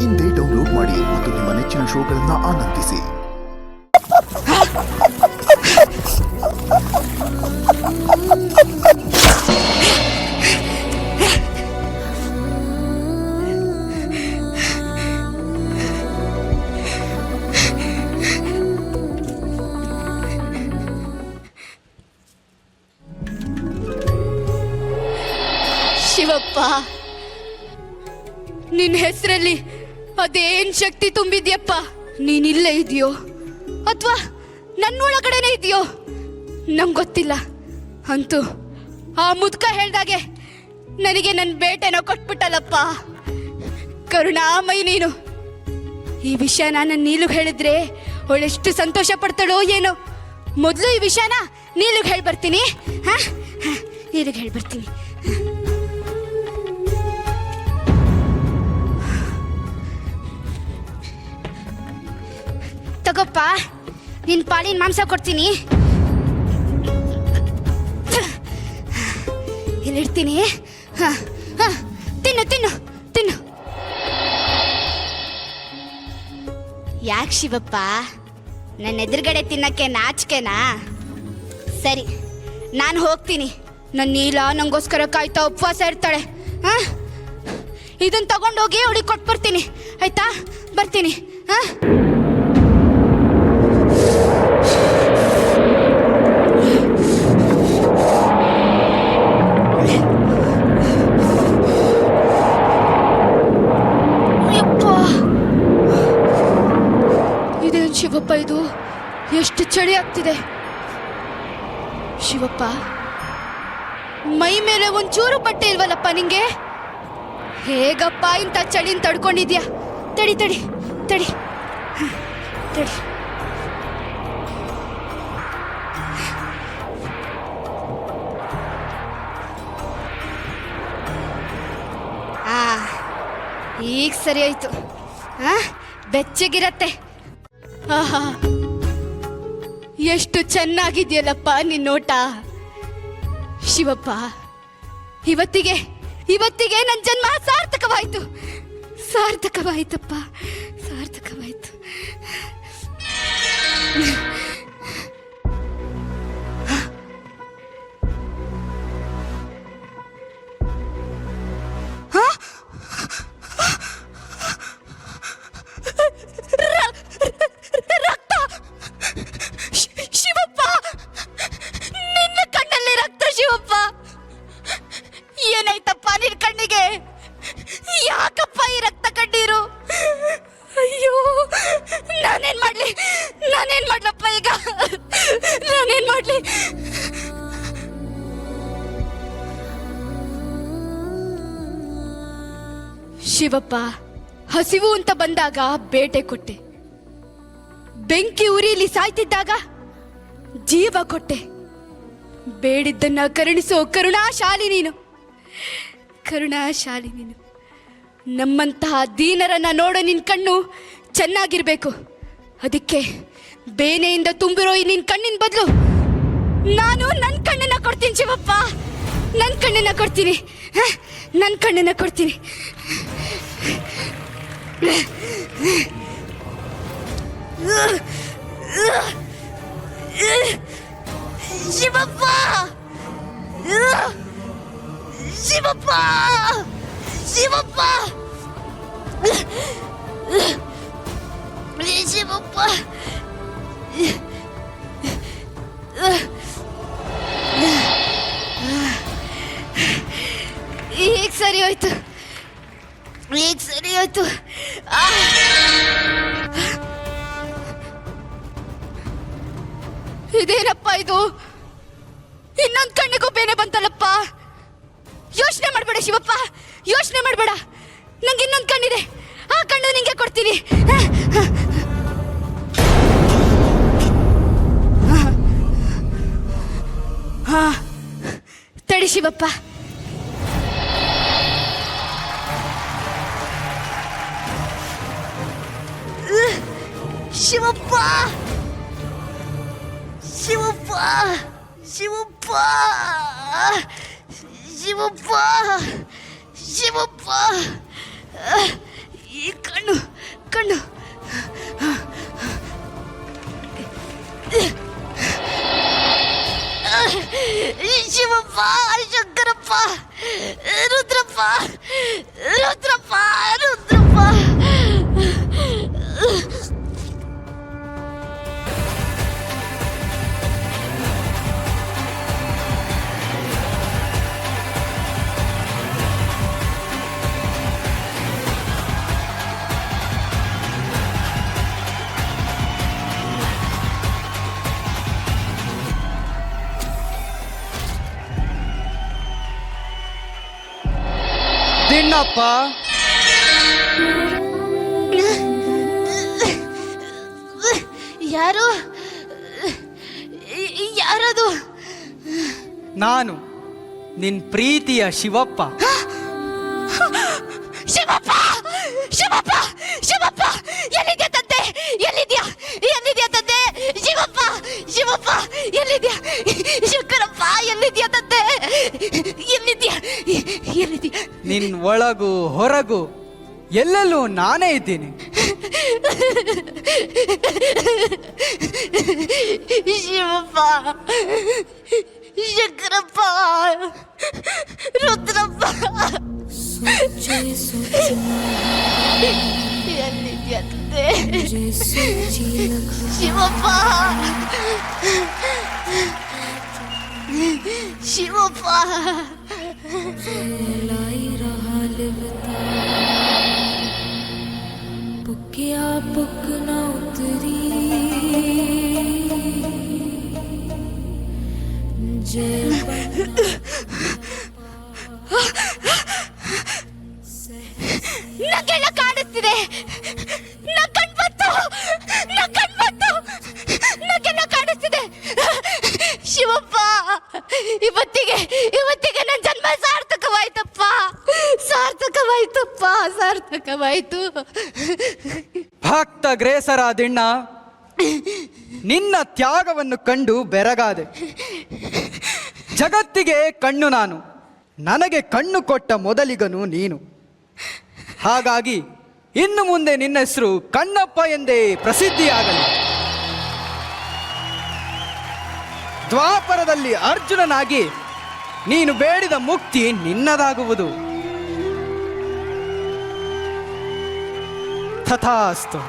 ಇಂದೇ ಡೌನ್ಲೋಡ್ ಮಾಡಿ ಮತ್ತು ನಿಮ್ಮ ನೆಚ್ಚಿನ ಶೋಗಳನ್ನು ಆನಂದಿಸಿ. ಶಿವಪ್ಪ, ನಿನ್ನ ಹೆಸರಲ್ಲಿ ಅದೇನ್ ಶಕ್ತಿ ತುಂಬಿದ್ಯಪ್ಪ? ನೀನಿಲ್ಲೇ ಇದೆಯೋ ಅಥವಾ ನನ್ನೊಳಗಡೆನೆ ಇದೆಯೋ ನಂಗೆ ಗೊತ್ತಿಲ್ಲ. ಅಂತೂ ಆ ಮುದ್ಕ ಹೇಳ್ದಾಗೆ ನನಗೆ ನನ್ನ ಬೇಟೆನ ಕೊಟ್ಬಿಟ್ಟಲ್ಲಪ್ಪ. ಕರುಣಾಮಯಿ ನೀನು. ಈ ವಿಷಯ ನಾನು ನೀಲುಗ್ ಹೇಳಿದ್ರೆ ಅವಳೆಷ್ಟು ಸಂತೋಷ ಪಡ್ತಾಳೋ ಏನೋ. ಮೊದಲು ಈ ವಿಷಯನ ನೀಲುಗ್ ಹೇಳ್ಬರ್ತೀನಿ. ನೀಲುಗ್ ಹೇಳ್ಬರ್ತೀನಿ. ತಗೋಪ್ಪ, ನಿನ್ ಪಾಲಿನ ಮಾಂಸ ಕೊಡ್ತೀನಿ. ಇಲ್ಲಿಡ್ತೀನಿ. ತಿನ್ನು ತಿನ್ನು ತಿನ್ನು. ಯಾಕೆ ಶಿವಪ್ಪ, ನನ್ನ ಎದುರುಗಡೆ ತಿನ್ನಕ್ಕೆ ನಾಚಿಕೆನಾ? ಸರಿ, ನಾನು ಹೋಗ್ತೀನಿ. ನನ್ನ ನೀಲ ನಂಗೋಸ್ಕರ ಕಾಯ್ತಾ ಉಪವಾಸ ಇರ್ತಾಳೆ. ಇದನ್ನ ತಗೊಂಡೋಗಿ ಅವಳಿಗೆ ಕೊಟ್ಬರ್ತೀನಿ, ಆಯ್ತಾ? ಬರ್ತೀನಿ. ಇದೇನು ಶಿವಪ್ಪ, ಇದು ಎಷ್ಟು ಚಳಿ ಆಗ್ತಿದೆ. ಶಿವಪ್ಪ, ಮೈ ಮೇಲೆ ಒಂಚೂರು ಬಟ್ಟೆ ಇಲ್ವಲ್ಲಪ್ಪ ನಿಂಗೆ? ಹೇಗಪ್ಪ ಇಂಥ ಚಳಿನ ತಡ್ಕೊಂಡಿದ್ಯಾ? ತಡಿ ತಡಿ ತಡಿ ತಡಿ. ಈಗ ಸರಿ ಆಯ್ತು. ಬೆಚ್ಚಗಿರತ್ತೆ. ಆಹಾ, ಎಷ್ಟು ಚೆನ್ನಾಗಿದೆಯಲ್ಲಪ್ಪ ನಿನ್ನ ನೋಟ. ಶಿವಪ್ಪ, ಇವತ್ತಿಗೆ ನನ್ನ ಜನ್ಮ ಸಾರ್ಥಕವಾಯ್ತು. ಸಾರ್ಥಕವಾಯ್ತಪ್ಪ, ಸಾರ್ಥಕವಾಯ್ತು. ಏನಾಯ್ತಪ್ಪ ನಿನ್ ಕಣ್ಣಿಗೆ? ಯಾಕಪ್ಪ ಈ ರಕ್ತ ಕಣ್ಣೀರು? ಅಯ್ಯೋ, ನಾನೇನ್ ಮಾಡ್ಲಪ್ಪ ಈಗ? ನಾನೇನ್ ಮಾಡ್ಲಿ? ಶಿವಪ್ಪ, ಹಸಿವು ಅಂತ ಬಂದಾಗ ಬೇಟೆ ಕೊಟ್ಟೆ. ಬೆಂಕಿ ಉರಿಲಿ ಸಾಯ್ತಿದ್ದಾಗ ಜೀವ ಕೊಟ್ಟೆ. ಬೇಡಿದ್ದನ್ನ ಕರುಣಿಸೋ ಕರುಣಾಶಾಲಿ ನೀನು. ನಮ್ಮಂತಹ ದೀನರನ್ನ ನೋಡೋ ನಿನ್ನ ಕಣ್ಣು ಚೆನ್ನಾಗಿರ್ಬೇಕು. ಅದಕ್ಕೆ ಬೇನೆಯಿಂದ ತುಂಬಿರೋ ಈ ನಿನ್ನ ಕಣ್ಣಿನ ಬದಲು ನಾನು ನನ್ನ ಕಣ್ಣನ್ನ ಕೊಡ್ತೀನಿ ಶಿವಪ್ಪ. ನನ್ನ ಕಣ್ಣನ್ನ ಕೊಡ್ತೀನಿ. ಶಿವಪ್ಪ, ಶಿವಪ್ಪ, ಶಿವಪ್ಪ, ಶಿವಪ್ಪ. ಈಗ ಸರಿ ಹೋಯ್ತು. ಇದೇನಪ್ಪ ಇದು? ಇನ್ನೊಂದು ಕಣ್ಣಿಗೂ ಬೇನೆ ಬಂತಲ್ಲಪ್ಪ. ಯೋಚನೆ ಮಾಡಬೇಡ ಶಿವಪ್ಪ, ಯೋಚನೆ ಮಾಡಬೇಡ. ನಂಗೆ ಇನ್ನೊಂದು ಕಣ್ಣಿದೆ, ಆ ಕಣ್ಣು ನಿಂಗೆ ಕೊಡ್ತೀನಿ. ತಡಿ ಶಿವಪ್ಪ. ಶಿವಪ್ಪ, ಶಿವಪ್ಪ, ಶಿವಪ್ಪ, ಶಿವಪ್ಪ, ಶಿವಪ್ಪ. ಈ ಕಣ್ಣು ಕಣ್ಣಪ್ಪ. ಯಾರು? ಯಾರದು? ನಾನು ನಿನ್ ಪ್ರೀತಿಯ ಶಿವಪ್ಪ. ಶಿವಪ್ಪ, ಶಿವಪ್ಪ, ಶಿವಪ್ಪ, ಎಲ್ಲಿದ್ಯಾ ತಂದೆ? ಎಲ್ಲಿದ್ಯಾ? ಎಲ್ಲಿದ್ಯಾ ತಂದೆ? ಶಿವಪ್ಪ, ಶಿವಪ್ಪ, ಎಲ್ಲಿದ್ಯಾ? ಶಂಕರಪ್ಪ, ಎಲ್ಲಿದ್ಯಾ ತಂದೆ? ಎಲ್ಲಿದ್ಯಾ? ಎಲ್ಲಿದ್ಯಾ? ನಿನ್ ಒಳಗು ಹೊರಗು ಎಲ್ಲೆಲ್ಲೂ ನಾನೇ ಇದ್ದೀನಿ. ಶಿವಪ್ಪ, ಶಂಕರಪ್ಪ, ರುದ್ರಪ್ಪ, ಎಲ್ಲಿದ್ಯಾ ತಂದೆ? ಶಿವಪ್ಪ, ಶಿವಪ್ಪ, पुकिया पुक न उतरी ನಗೆಲ್ಲ ಕಾಣಿಸ್ತಿದೆ. ನಕ್ಕಣ್ಬತ್ತು, ನಕ್ಕಣ್ಬತ್ತು, ನಗೆಲ್ಲ ಕಾಣಿಸ್ತಿದೆ. ಶಿವಪ್ಪ, ಇವತ್ತಿಗೆ ನನ್ನ ಜನ್ಮ ಸಾರ್ಥಕವಾಯ್ತಪ್ಪ, ಸಾರ್ಥಕವಾಯ್ತಪ್ಪ, ಸಾರ್ಥಕವಾಯ್ತು. ಭಕ್ತ ಗ್ರೇಸರಾದಿಣ್ಣ, ನಿನ್ನ ತ್ಯಾಗವನ್ನು ಕಂಡು ಬೆರಗಾದೆ. ಜಗತ್ತಿಗೆ ಕಣ್ಣು ನಾನು, ನನಗೆ ಕಣ್ಣು ಕೊಟ್ಟ ಮೊದಲಿಗನು ನೀನು. ಹಾಗಾಗಿ ಇನ್ನು ಮುಂದೆ ನಿನ್ನ ಹೆಸರು ಕಣ್ಣಪ್ಪ ಎಂದೇ ಪ್ರಸಿದ್ಧಿಯಾಗಲಿ. ದ್ವಾಪರದಲ್ಲಿ ಅರ್ಜುನನಾಗಿ ನೀನು ಬೇಡಿದ ಮುಕ್ತಿ ನಿನ್ನದಾಗುವುದು. ತಥಾಸ್ತು.